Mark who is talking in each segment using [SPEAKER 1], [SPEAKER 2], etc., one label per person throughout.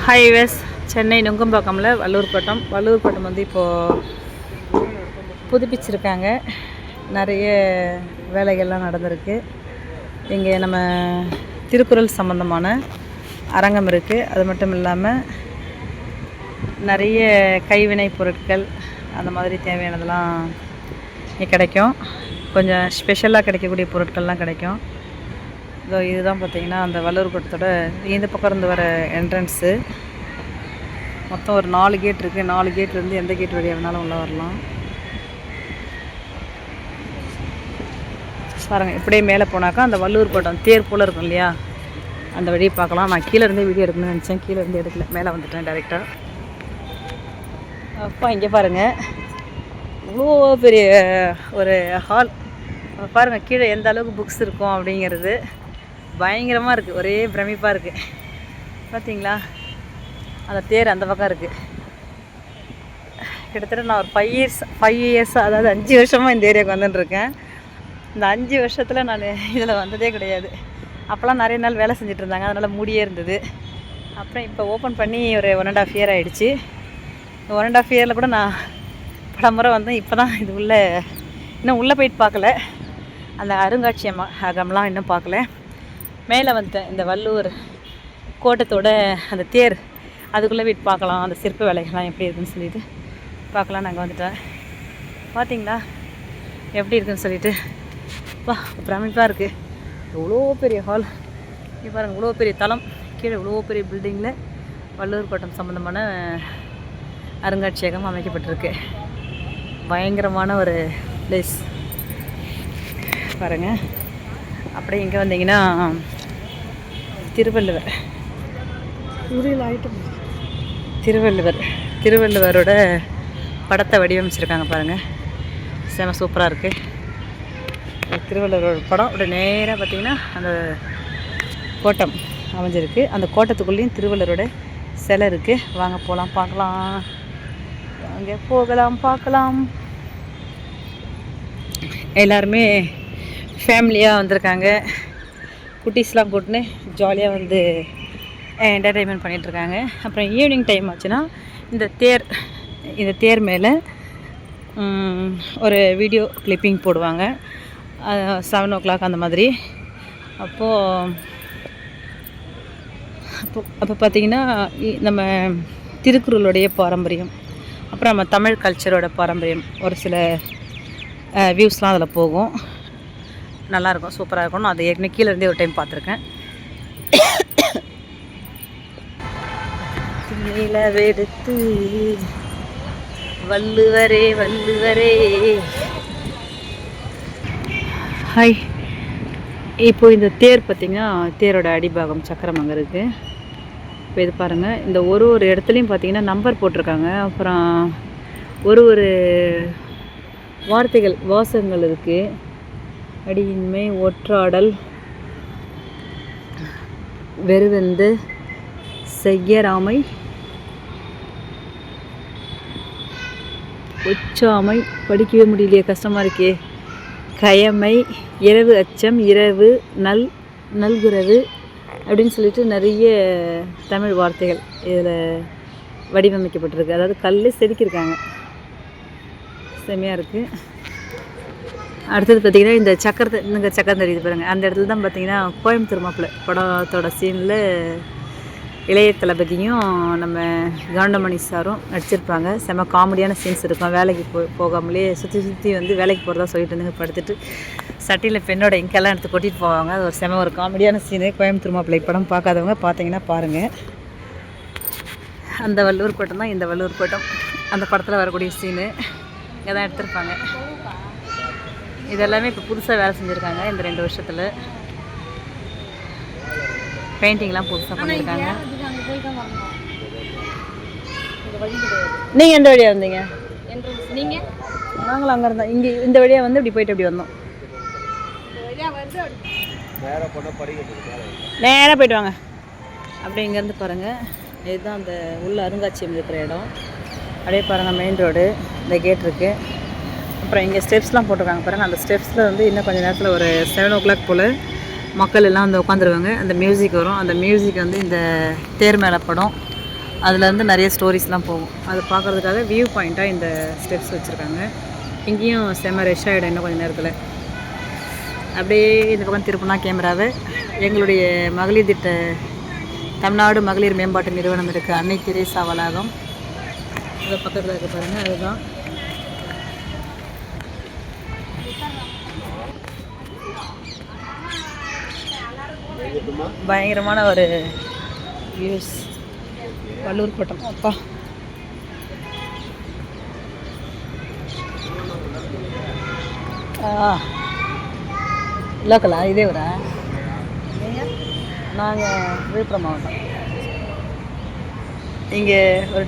[SPEAKER 1] Highways Chennai நுங்கம்பாக்கமில் Vallur கோட்டம் வந்து இப்போது புதுப்பிச்சிருக்காங்க. நிறைய வேலைகள்லாம் நடந்திருக்கு. இங்கே நம்ம திருக்குறள் சம்மந்தமான அரங்கம் இருக்குது. அது மட்டும் இல்லாமல் நிறைய கைவினை பொருட்கள் அந்த மாதிரி தேவையானதெல்லாம் இங்கே கிடைக்கும். கொஞ்சம் ஸ்பெஷலாக கிடைக்கக்கூடிய பொருட்கள்லாம் கிடைக்கும். இதுதான் பார்த்திங்கன்னா அந்த வள்ளூர் கோட்டத்தோட இந்த பக்கம் இருந்து வர என்ட்ரன்ஸு. மொத்தம் ஒரு 4 கேட் இருக்குது. 4 கேட்லேருந்து எந்த கேட் வழியாக வேணாலும் உள்ளே வரலாம். பாருங்கள், இப்படியே மேலே போனாக்கா அந்த வள்ளூர் கோட்டம் தேர் போல் இருக்கும் இல்லையா, அந்த வழியை பார்க்கலாம். நான் கீழே இருந்தே வீடியோ எடுக்கணும்னு நினச்சேன், கீழே இருந்து எடுக்கல, மேலே வந்துட்டேன் டைரெக்டாக. அப்போ இங்கே பாருங்கள், இவ்வளோ பெரிய ஒரு ஹால் பாருங்கள். கீழே எந்த அளவுக்கு புக்ஸ் இருக்கும் அப்படிங்கிறது பயங்கரமாக இருக்குது. ஒரே பிரமிப்பாக இருக்குது. பார்த்தீங்களா, அந்த தேர் அந்த பக்கம் இருக்குது. கிட்டத்தட்ட நான் ஒரு 5 இயர்ஸ் அதாவது 5 வருஷமாக இந்த ஏரியாவுக்கு வந்துட்டுருக்கேன். இந்த 5 வருஷத்தில் நான் இதில் வந்ததே கிடையாது. அப்போல்லாம் நிறைய நாள் வேலை செஞ்சுட்டு இருந்தாங்க, அதனால் மூடியே இருந்தது. அப்புறம் இப்போ ஓப்பன் பண்ணி ஒரு 1.5 இயர் ஆகிடுச்சு. 1.5 இயரில் கூட நான் பல முறை வந்தேன். இப்போ தான் இது இன்னும் உள்ளே போயிட்டு பார்க்கல. அந்த அருங்காட்சியகம்லாம் இன்னும் பார்க்கல. மேலே வந்துட்டேன். இந்த வள்ளூர் கோட்டத்தோட அந்த தேர் அதுக்குள்ளே போயிட்டு பார்க்கலாம், அந்த சிற்ப வேலைகள்லாம் எப்படி இருக்குதுன்னு சொல்லிட்டு பார்க்கலாம். நாங்கள் வந்துட்டேன். பார்த்தீங்களா எப்படி இருக்குதுன்னு சொல்லிட்டு பிரமிப்பாக இருக்குது. இவ்வளோ பெரிய ஹால் இங்கே பாருங்கள், இவ்வளோ பெரிய தளம், கீழே இவ்வளோ பெரிய பில்டிங்கில் வள்ளூர் கோட்டம் சம்மந்தமான அருங்காட்சியகம் அமைக்கப்பட்டிருக்கு. பயங்கரமான ஒரு பிளேஸ் பாருங்கள். அப்படியே இங்கே வந்தீங்கன்னா திருவள்ளுவரோட படத்தை வடிவமைச்சிருக்காங்க பாருங்கள். செம சூப்பராக இருக்குது. திருவள்ளுவரோட படம் அப்படி நேராக பார்த்திங்கன்னா அந்த கோட்டம் அமைஞ்சிருக்கு. அந்த கோட்டத்துக்குள்ளேயும் திருவள்ளுவரோட சிலை இருக்குது. வாங்க போகலாம், பார்க்கலாம். வாங்க பார்க்கலாம். எல்லாருமே ஃபேமிலியாக வந்திருக்காங்க. குட்டீஸ்லாம் கூட்டின்னு ஜாலியாக வந்து என்டர்டெயின்மெண்ட் பண்ணிகிட்ருக்காங்க. அப்புறம் ஈவினிங் டைம் ஆச்சுன்னா இந்த தேர் மேலே ஒரு வீடியோ கிளிப்பிங் போடுவாங்க. 7 o'clock அந்த மாதிரி. அப்போ பார்த்திங்கன்னா நம்ம திருக்குறளுடைய பாரம்பரியம், அப்புறம் நம்ம தமிழ் கல்ச்சரோட பாரம்பரியம் ஒரு சில வியூஸ்லாம் அதில் போகும். நல்லாயிருக்கும், சூப்பராக இருக்கும். நான் அதை ஏற்கனவே கீழே இருந்தே ஒரு டைம் பார்த்துருக்கேன். நிலவெடுத்து வள்ளுவரே. ஹாய். இப்போது இந்த தேர் பார்த்திங்கன்னா தேரோட அடிபாகம் சக்கரம் அங்கே இருக்குது. இப்போ இது பாருங்கள், இந்த ஒரு இடத்துலையும் பார்த்திங்கன்னா நம்பர் போட்டிருக்காங்க. அப்புறம் ஒரு வாசகங்கள் இருக்குது. அடியின்மை, ஒற்றாடல், வெறுவெந்து, செய்யராமை, ஒச்சாமை, படிக்கவே முடியலையே, கஷ்டமாக இருக்கே, கயமை, இரவு அச்சம், இரவு நல்குரவு அப்படின்னு சொல்லிட்டு நிறைய தமிழ் வார்த்தைகள் இதில் வடிவமைக்கப்பட்டிருக்கு. அதாவது கல் செதுக்கியிருக்காங்க. செம்மையாக இருக்குது. அடுத்தது பார்த்திங்கன்னா இந்த சக்கரம் தெரியுது பாருங்கள். அந்த இடத்துல தான் பார்த்திங்கன்னா கோயம்புத்தூர் மாப்பிள்ளை படத்தோட சீனில் இளைய தளபதியும் நம்ம கவுண்டமணி சாரும் நடிச்சிருப்பாங்க. செம காமெடியான சீன்ஸ் இருக்கும். வேலைக்கு போகாமலே சுற்றி வந்து வேலைக்கு போகிறதா சொல்லிட்டு இருந்துங்க, படுத்துட்டு சட்டியில் பெண்ணோட இங்கெல்லாம் எடுத்து கொட்டிட்டு போவாங்க. அது ஒரு காமெடியான சீனு. கோயம்புத்தூர் மாப்பிள்ளை படம் பார்க்காதவங்க பார்த்தீங்கன்னா பாருங்கள். அந்த வள்ளூர் கோட்டம் தான் இந்த வள்ளூர் கோட்டம். அந்த படத்தில் வரக்கூடிய சீனு இங்கே தான் எடுத்திருப்பாங்க. இதெல்லாமே இப்போ புதுசாக வேலை செஞ்சுருக்காங்க. இந்த 2 வருஷத்தில் பெயிண்டிங்லாம் புதுசாக பண்ணியிருக்காங்க. நீங்கள் எந்த வழியாக வந்தீங்க? நீங்கள்? நாங்களும் அங்கே இருந்தோம். இங்கே இந்த வழியாக வந்து இப்படி போயிட்டு அப்படி வந்தோம். நேராக போய்ட்டு வாங்க. அப்படியே இங்கேருந்து பாருங்கள், இதுதான் அந்த உள்ள அருங்காட்சியம் இருக்கிற இடம். அப்படியே பாருங்கள், மெயின் ரோடு, இந்த கேட் இருக்குது. அப்புறம் இங்கே ஸ்டெப்ஸ்லாம் போட்டிருக்காங்க பாருங்கள். அந்த ஸ்டெப்ஸில் வந்து இன்னும் கொஞ்சம் நேரத்தில் ஒரு 7 o'clock போல் மக்கள் எல்லாம் வந்து உட்காந்துருவாங்க. அந்த மியூசிக் வரும். அந்த மியூசிக் வந்து இந்த தேர் மேலே படம். அதுலேருந்து நிறைய ஸ்டோரிஸ்லாம் போகும். அதை பார்க்குறதுக்காக வியூ பாயிண்ட்டாக இந்த ஸ்டெப்ஸ் வச்சுருக்காங்க. இங்கேயும் செம்ம ரஷ் ஆகிடும் இன்னும் கொஞ்சம் நேரத்தில். அப்படியே இந்த பக்கம் திருப்பினா கேமராவை எங்களுடைய மகளிர் திட்ட தமிழ்நாடு மகளிர் மேம்பாட்டு நிறுவனம் இருக்குது, அன்னை தெரேசா வளாகம். அது பக்கத்தில் இருக்க பாருங்கள், அதுதான். பயங்கரமான ஒரு வியூஸ். வள்ளூர் கோட்டம் அப்பா. லோக்கலா இதே ஊரா? நாங்கள் விழுப்புரம் மாவட்டம். இங்கே ஒரு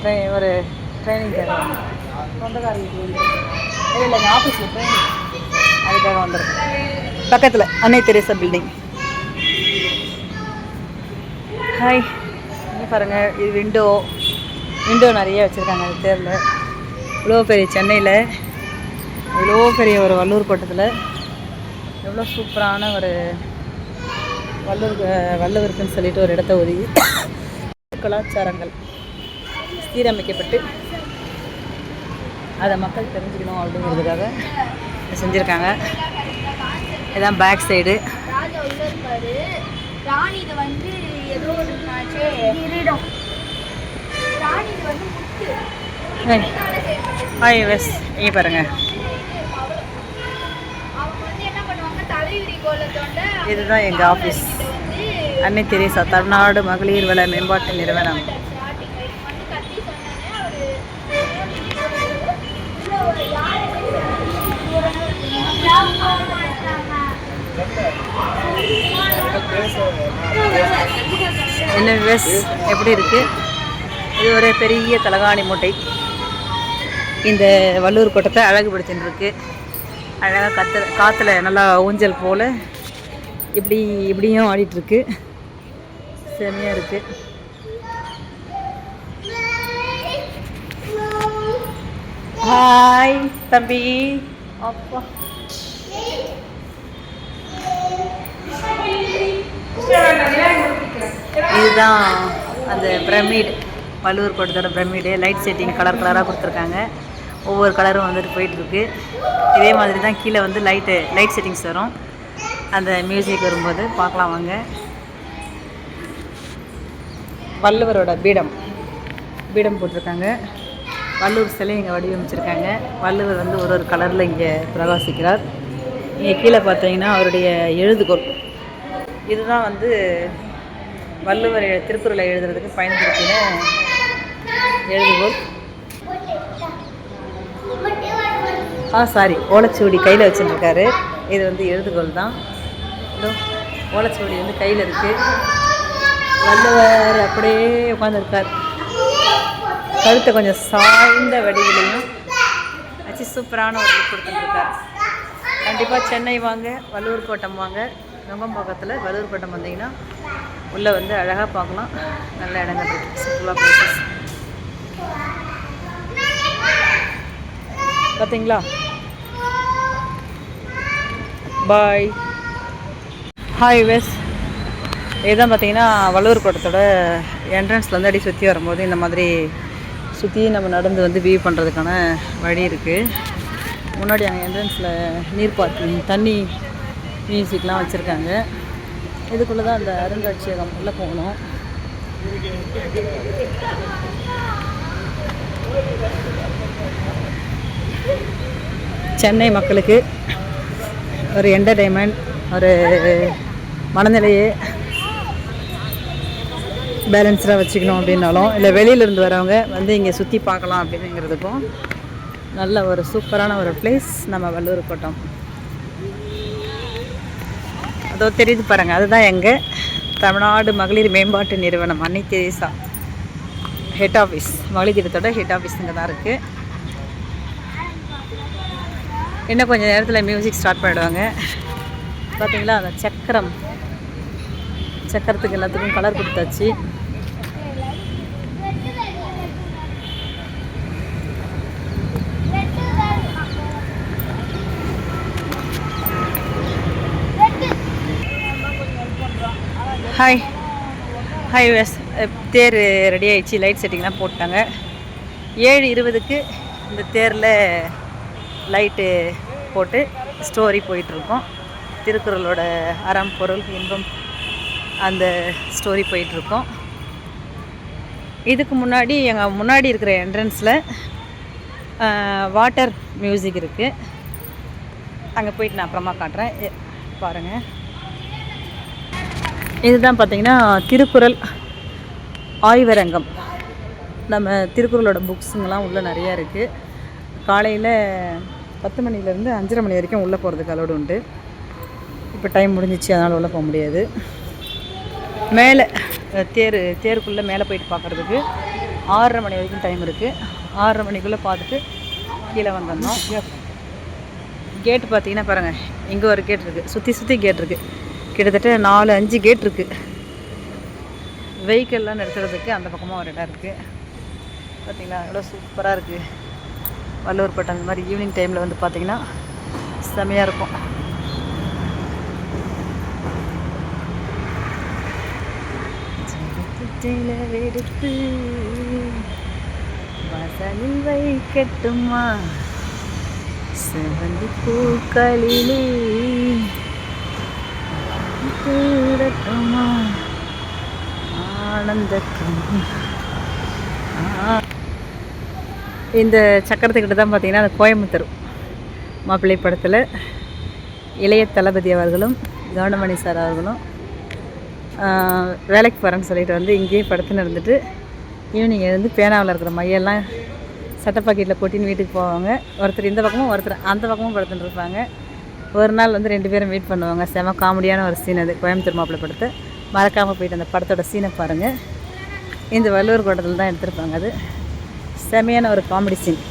[SPEAKER 1] ட்ரைனிங் தேவை. சொந்தக்காரங்க இல்லை, எங்கள் ஆஃபீஸில் ட்ரைனிங், அதுக்காக வந்திருக்கேன். பக்கத்தில் அன்னை தெரேசா பில்டிங். ஹாய், இங்கே பாருங்கள், இது விண்டோ நிறைய வச்சுருக்காங்க. அது தெரியல. இவ்வளோ பெரிய சென்னையில், இவ்வளோ பெரிய ஒரு வள்ளூர் கோட்டத்தில் எவ்வளோ சூப்பரான ஒரு வள்ளுவருக்குன்னு சொல்லிட்டு ஒரு இடத்த ஒதுக்கி கலாச்சாரங்கள் சீரமைக்கப்பட்டு அதை மக்கள் தெரிஞ்சுக்கணும் அப்படிங்கிறதுக்காக செஞ்சுருக்காங்க. இதுதான் பேக் சைடு. ஹாய் வெஸ், இங்கே பாருங்கள், இதுதான் எங்கள் ஆஃபீஸ். அன்னை தெரேசா தமிழ்நாடு மகளிர் வள மேம்பாட்டு நிறுவனம். என்ன வெஸ் எப்படி இருக்குது? இது ஒரு பெரிய தலகாணி மூட்டை. இந்த வள்ளூர் கோட்டத்தை அழகுபடுத்தின்னு இருக்கு. அழகாக காற்றுல நல்லா ஊஞ்சல் போல் இப்படியும் ஆடிட்டுருக்கு. செம்மையாக இருக்குது. ஹாய் தம்பி. அப்பா, இதுதான் அந்த பிரமிட், வள்ளூர் கோட்டத்தோட பிரமிடு. லைட் செட்டிங் கலராக கொடுத்துருக்காங்க. ஒவ்வொரு கலரும் வந்துட்டு போயிட்டுருக்கு. இதே மாதிரி தான் கீழே வந்து லைட் செட்டிங்ஸ் வரும். அந்த மியூசிக் வரும்போது பார்க்கலாம் வாங்க. வள்ளுவரோட பீடம் போட்டிருக்காங்க. வள்ளுவர் சிலை இங்கே வடிவமைச்சிருக்காங்க. வள்ளுவர் வந்து ஒரு கலரில் இங்கே பிரகாசிக்கிறார். இங்கே கீழே பார்த்தீங்கன்னா அவருடைய எழுதுகோள். இதுதான் வந்து வள்ளுவர் திருக்குறளை எழுதுறதுக்கு பயன்படுத்தின எழுதுகோள். ஓலைச்சுவடி கையில் வச்சுருக்காரு. இது வந்து எழுதுகோள் தான். ஓலைச்சுவடி வந்து கையில் இருக்குது. வள்ளுவர் அப்படியே உட்காந்துருக்கார். கழுத்தை கொஞ்சம் சாய்ந்த வடிவிலையும் வச்சு சூப்பரான ஒரு லுக் கொடுத்துருக்கார். கண்டிப்பாக சென்னை வாங்க, வள்ளூர் கோட்டம் வாங்க. நுங்கம்பாக்கத்தில் வள்ளூர் கோட்டம் வந்தீங்கன்னா உள்ளே வந்து அழகாக பார்க்கலாம். நல்ல இடங்கள் இருக்குது, சுற்றுலா பிளேசஸ். பார்த்தீங்களா? பாய். ஹாய் வெஸ். இதுதான் பார்த்தீங்கன்னா வள்ளூர் கோட்டத்தோட என்ட்ரன்ஸ்லேருந்து அடி சுற்றி வரும்போது இந்த மாதிரி சுற்றி நம்ம நடந்து வந்து வியூ பண்ணுறதுக்கான வழி இருக்குது. முன்னாடி அங்கே என்ட்ரன்ஸில் நீர் பார்க்கிங், தண்ணி, மியூசிக்லாம் வச்சுருக்காங்க. இதுக்குள்ளே தான் அந்த அருங்காட்சியகம் உள்ளே போகணும். சென்னை மக்களுக்கு ஒரு என்டர்டெயின்மெண்ட், ஒரு மனநிலையை பேலன்ஸ்டாக வச்சுக்கணும் அப்படின்னாலும், இல்லை வெளியிலேருந்து வரவங்க வந்து இங்கே சுற்றி பார்க்கலாம் அப்படிங்கிறதுக்கும் நல்ல ஒரு சூப்பரான ஒரு பிளேஸ் நம்ம வள்ளூர் கோட்டம். அதோ தெரியுது பாருங்கள், அதுதான் எங்கள் தமிழ்நாடு மகளிர் மேம்பாட்டு நிறுவனம் அன்னை தெரேசா ஹெட் ஆஃபீஸ். மகளிர் திட்டத்தோட ஹெட் ஆஃபீஸ் இங்கே தான் இருக்குது. இன்னும் கொஞ்சம் நேரத்தில் மியூசிக் ஸ்டார்ட் பண்ணிடுவாங்க. பார்த்தீங்களா, அந்த சக்கரத்துக்கு எல்லாத்துக்கும் கலர் கொடுத்தாச்சு. ஹாய் வெஸ். தேர் ரெடி ஆகிடுச்சு, லைட் செட்டிங்லாம் போட்டாங்க. 7:20க்கு இந்த தேரில் லைட்டு போட்டு ஸ்டோரி போயிட்டுருக்கோம். திருக்குறளோட அறம் பொருள் இன்பம் அந்த ஸ்டோரி போயிட்டுருக்கோம். இதுக்கு முன்னாடி எங்கள் முன்னாடி இருக்கிற என்ட்ரன்ஸில் வாட்டர் மியூசிக் இருக்குது. அங்கே போயிட்டு நான் அப்புறமா காட்டுறேன், பாருங்கள். இதுதான் பார்த்திங்கன்னா திருக்குறள் ஆய்வரங்கம். நம்ம திருக்குறளோட புக்ஸுங்கெல்லாம் உள்ளே நிறையா இருக்குது. காலையில் 10 மணிலேருந்து 5:30 மணி வரைக்கும் உள்ளே போகிறதுக்கு அலோடு உண்டு. இப்போ டைம் முடிஞ்சிச்சு, அதனால் உள்ளே போக முடியாது. மேலே தேருக்குள்ளே மேலே போயிட்டு பார்க்குறதுக்கு 6:30 மணி வரைக்கும் டைம் இருக்குது. 6:30 மணிக்குள்ளே பார்த்துட்டு கீழே வந்துடணும். கேட்டு பார்த்தீங்கன்னா பாருங்கள், இங்கே ஒரு கேட் இருக்குது, சுற்றி கேட் இருக்குது. கிட்டத்தட்ட 4-5 கேட் இருக்குது. வெஹிக்கல்லாம் நிறுத்துறதுக்கு அந்த பக்கமாக ஒரு இடம் இருக்குது. பார்த்திங்களா எவ்வளோ சூப்பராக இருக்குது. வள்ளுவர் பட்டம் அந்த மாதிரி ஈவினிங் டைமில் வந்து பார்த்திங்கன்னா செமையாக இருக்கும். எடுத்து வாசலில் வைக்கட்டுமா செவந்தி பூக்களிலே கூடட்டுமா ஆனந்த. இந்த சக்கரத்துக்கிட்ட தான் பார்த்தீங்கன்னா அந்த கோயம்புத்தூர் மாப்பிள்ளை படத்தில் இளைய தளபதி அவர்களும் கவுண்டமணி சார் அவர்களும் வேலைக்கு போகிறேன்னு சொல்லிட்டு வந்து இங்கேயே படுத்துன்னு இருந்துட்டு ஈவினிங் எழுந்து பேனாவில் இருக்கிற மையெல்லாம் சட்டை பாக்கெட்டில் கொட்டின்னு வீட்டுக்கு போவாங்க. ஒருத்தர் இந்த பக்கமும் ஒருத்தர் அந்த பக்கமும் படுத்துட்டு இருப்பாங்க. ஒரு நாள் வந்து 2 பேரும் மீட் பண்ணுவாங்க. செம காமெடியான ஒரு சீன் அது. கோயம்புத்தூர் மாப்பிள்ளை படத்தை மறக்காமல் போயிட்டு அந்த படத்தோட சீனை பாருங்கள். இந்த வள்ளுவர் கோட்டத்தில் தான் எடுத்திருப்பாங்க. அது செமையான ஒரு காமெடி சீன்.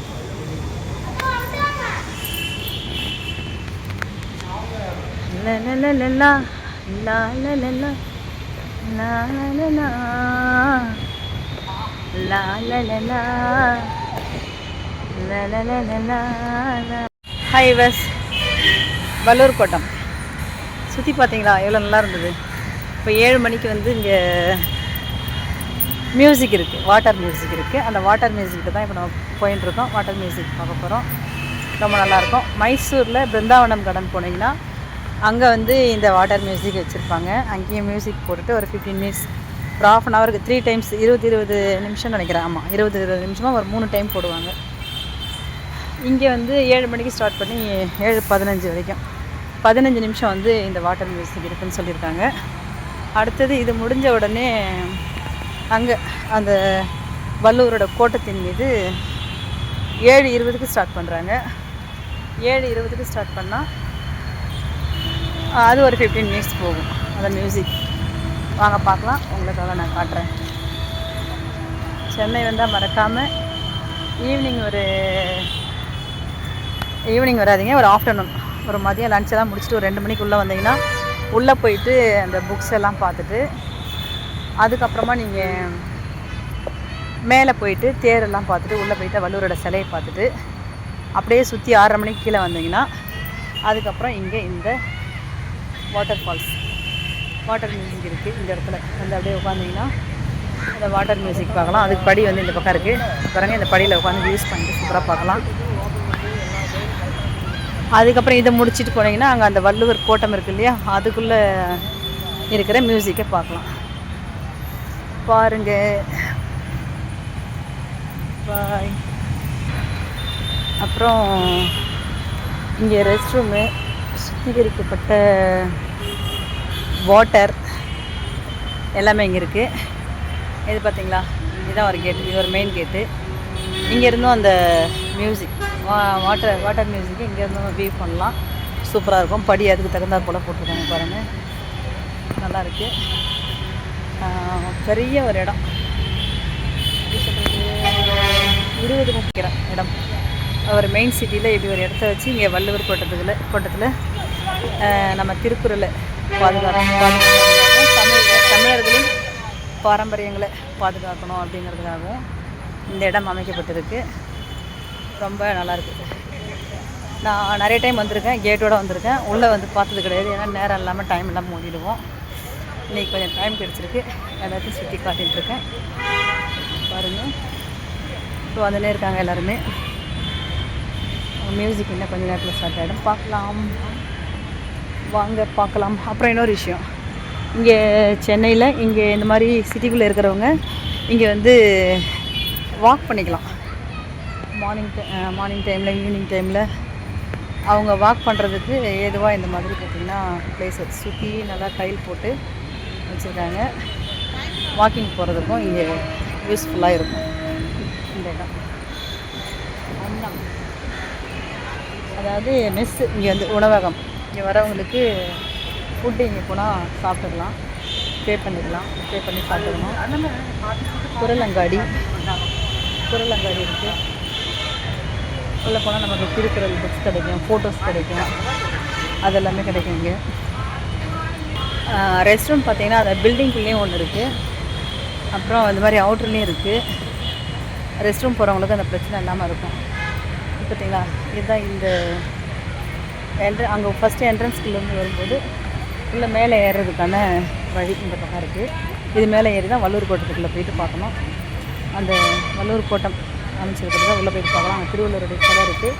[SPEAKER 1] ஹாய் பஸ் வள்ளூர் கோட்டம் சுற்றி பார்த்தீங்களா எவ்வளோ நல்லா இருந்தது. இப்போ 7 மணிக்கு வந்து இங்கே மியூசிக் இருக்குது, வாட்டர் மியூசிக் இருக்குது. அந்த வாட்டர் மியூசிக்கிட்ட தான் இப்போ நம்ம போயின்ட்டுருக்கோம். வாட்டர் மியூசிக் பார்க்க போகிறோம். ரொம்ப நல்லாயிருக்கும். மைசூரில் பிருந்தாவனம் கார்டன் போனீங்கன்னா அங்கே வந்து இந்த வாட்டர் மியூசிக் வச்சுருப்பாங்க. அங்கேயும் மியூசிக் போட்டுட்டு ஒரு 15 மினிட்ஸ் ஒரு ½ அன் ஹவருக்கு 3 டைம்ஸ் 20 நிமிஷம் நினைக்கிறேன். ஆமாம் 20 நிமிஷமாக ஒரு 3 டைம் போடுவாங்க. இங்கே வந்து 7 மணிக்கு ஸ்டார்ட் பண்ணி 7:15 வரைக்கும் 15 நிமிஷம் வந்து இந்த வாட்டர் மியூசிக் இருக்குதுன்னு சொல்லியிருக்காங்க. அடுத்தது இது முடிஞ்ச உடனே அங்கே அந்த வள்ளுவரோட கோட்டத்தின் மீது 7:20க்கு ஸ்டார்ட் பண்ணுறாங்க. 7:20க்கு ஸ்டார்ட் பண்ணால் அது ஒரு 15 மினிட்ஸ் போகும் அந்த மியூசிக். வாங்க பார்க்கலாம், உங்களுக்காக நான் காட்டுறேன். சென்னை வந்தால் மறக்காமல் ஈவினிங் வராதிங்க, ஒரு ஆஃப்டர்நூன் ஒரு மதியம் லஞ்செல்லாம் முடிச்சுட்டு ஒரு 2 மணிக்குள்ளே வந்தீங்கன்னா உள்ளே போயிட்டு அந்த புக்ஸ் எல்லாம் பார்த்துட்டு அதுக்கப்புறமா நீங்கள் மேலே போயிட்டு தேரெல்லாம் பார்த்துட்டு உள்ளே போயிட்டு வள்ளுவரோட சிலையை பார்த்துட்டு அப்படியே சுற்றி 6:30 மணிக்கு கீழே வந்தீங்கன்னா அதுக்கப்புறம் இங்கே இந்த வாட்டர் ஃபால்ஸ் வாட்டர் மியூசிக் இருக்குது. இந்த இடத்துல வந்து அப்படியே உட்காந்திங்கன்னா அந்த வாட்டர் மியூசிக் பார்க்கலாம். அதுக்கு படி வந்து இந்த பக்கம் இருக்குது பாருங்கள். இந்த படியில் உட்காந்து யூஸ் பண்ணிட்டு சூப்பராக பார்க்கலாம். அதுக்கப்புறம் இதை முடிச்சுட்டு போனீங்கன்னா அங்கே அந்த வள்ளுவர் கோட்டம் இருக்குது இல்லையா, அதுக்குள்ளே இருக்கிற மியூசிக்கை பார்க்கலாம். பாருங்க. பாய். அப்புறம் இங்கே ரெஸ்ட் ரூமு, சுத்திகரிக்கப்பட்ட வாட்டர் எல்லாமே இங்கே இருக்குது. இது பார்த்திங்களா, இதுதான் ஒரு கேட்டு, இது ஒரு மெயின் கேட்டு. இங்கேருந்தும் அந்த மியூசிக் வாட்டர் மியூசிக்கு இங்கேருந்தும் வியூ பண்ணலாம். சூப்பராக இருக்கும். படி அதுக்கு தகுந்தாற் போல் போட்டிருக்காங்க பாருங்கள், நல்லா இருக்குது. பெரிய ஒரு இடம், 20-30 இடம். ஒரு மெயின் சிட்டியில் இப்படி ஒரு இடத்த வச்சு இங்கே வள்ளுவர் கோட்டத்தில் நம்ம திருக்குறளை பாதுகாக்கணும், தமிழர்களின் பாரம்பரியங்களை பாதுகாக்கணும் அப்படிங்கிறதுக்காகவும் இந்த இடம் அமைக்கப்பட்டிருக்கு. ரொம்ப நல்லாயிருக்கு. நான் நிறைய டைம் வந்திருக்கேன், கேட்டோடு வந்திருக்கேன். உள்ளே வந்து பார்த்தது கிடையாது, ஏன்னா நேரம் இல்லாமல் டைம் இல்லாமல் ஓடிடுவோம். இன்றைக்கி கொஞ்சம் டைம் கிடச்சிருக்கு. எல்லாத்தையும் சுற்றி காட்டிகிட்ருக்கேன் பாருங்கள். இப்போ வந்துனே இருக்காங்க எல்லாருமே. மியூசிக் இன்னும் கொஞ்சம் நேரத்தில் ஸ்டார்ட் ஆகிடும். பார்க்கலாம் வாங்க பார்க்கலாம். அப்புறம் இன்னொரு விஷயம், இங்கே சென்னையில் இங்கே இந்த மாதிரி சிட்டிக்குள்ளே இருக்கிறவங்க இங்கே வந்து வாக் பண்ணிக்கலாம். மார்னிங் டைமில் ஈவினிங் டைமில் அவங்க வாக் பண்ணுறதுக்கு ஏதுவாக இந்த மாதிரி பார்த்திங்கன்னா பிளேஸ் சுற்றி நல்லா டைல் போட்டு வச்சுருக்காங்க. வாக்கிங் போகிறதுக்கும் இங்கே யூஸ்ஃபுல்லாக இருக்கும் இந்த இடம். அண்ணம் அதாவது மெஸ்ஸு, இங்கே வந்து உணவகம். இங்கே வரவங்களுக்கு ஃபுட்டு இங்கே போனால் சாப்பிட்டுக்கலாம், பே பண்ணி சாப்பிட்டுக்கணும். குரலங்காடி இருக்குது. உள்ளே போனால் நமக்கு திருக்குறள் புக்ஸ் கிடைக்கும், ஃபோட்டோஸ் கிடைக்கும், அதெல்லாமே கிடைக்கும் இங்கே. ரெஸ்ட் ரூம் பார்த்திங்கன்னா அந்த பில்டிங்குள்ளேயும் ஒன்று இருக்குது, அப்புறம் இந்த மாதிரி அவுட்டர்லேயும் இருக்குது. ரெஸ்ட் ரூம் போகிறவங்களுக்கு அந்த பிரச்சனை இல்லாமல் இருக்கும். பார்த்தீங்களா, இதுதான் இந்த அங்கே ஃபஸ்ட்டு என்ட்ரன்ஸ்குள்ளேருந்து வரும்போது உள்ளே மேலே ஏறுறதுக்கான வழி இந்த பக்கம் இருக்குது. இது மேலே ஏறி தான் வள்ளூர் கோட்டத்துக்குள்ளே போயிட்டு பார்க்கணும். அந்த வள்ளூர் கோட்டம் அமைச்சிருக்கிறது உள்ளே போயிட்டு பார்க்கலாம். அங்கே திருவள்ளுவருடைய சிலை இருக்குது.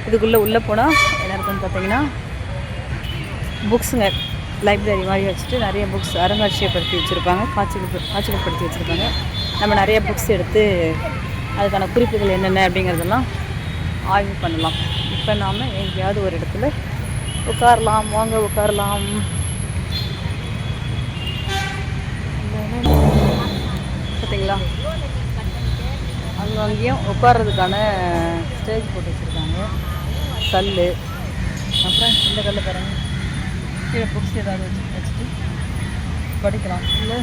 [SPEAKER 1] இதுக்குள்ளே உள்ளே போனால் என்ன இருக்குன்னு பார்த்தீங்கன்னா புக்ஸுங்க, லைப்ரரி மாதிரி வச்சுட்டு நிறைய புக்ஸ் அருங்காட்சியப்படுத்தி வச்சுருப்பாங்க, காட்சிப்படுத்தி வச்சுருப்பாங்க. நம்ம நிறைய புக்ஸ் எடுத்து அதுக்கான குறிப்புகள் என்னென்ன அப்படிங்கிறதெல்லாம் ஆய்வு பண்ணலாம். இப்போ நாம் எங்கேயாவது ஒரு இடத்துல உட்காரலாம். வாங்க உட்காரலாம். பார்த்தீங்களா, அங்கேயும் உட்கார்றதுக்கான ஸ்டேஜ் போட்டு வச்சுருக்காங்க. கல், அப்புறம் இந்த கல் பாருங்கள், கீழே புக்ஸ் ஏதாவது வச்சுட்டு படிக்கலாம். இல்லை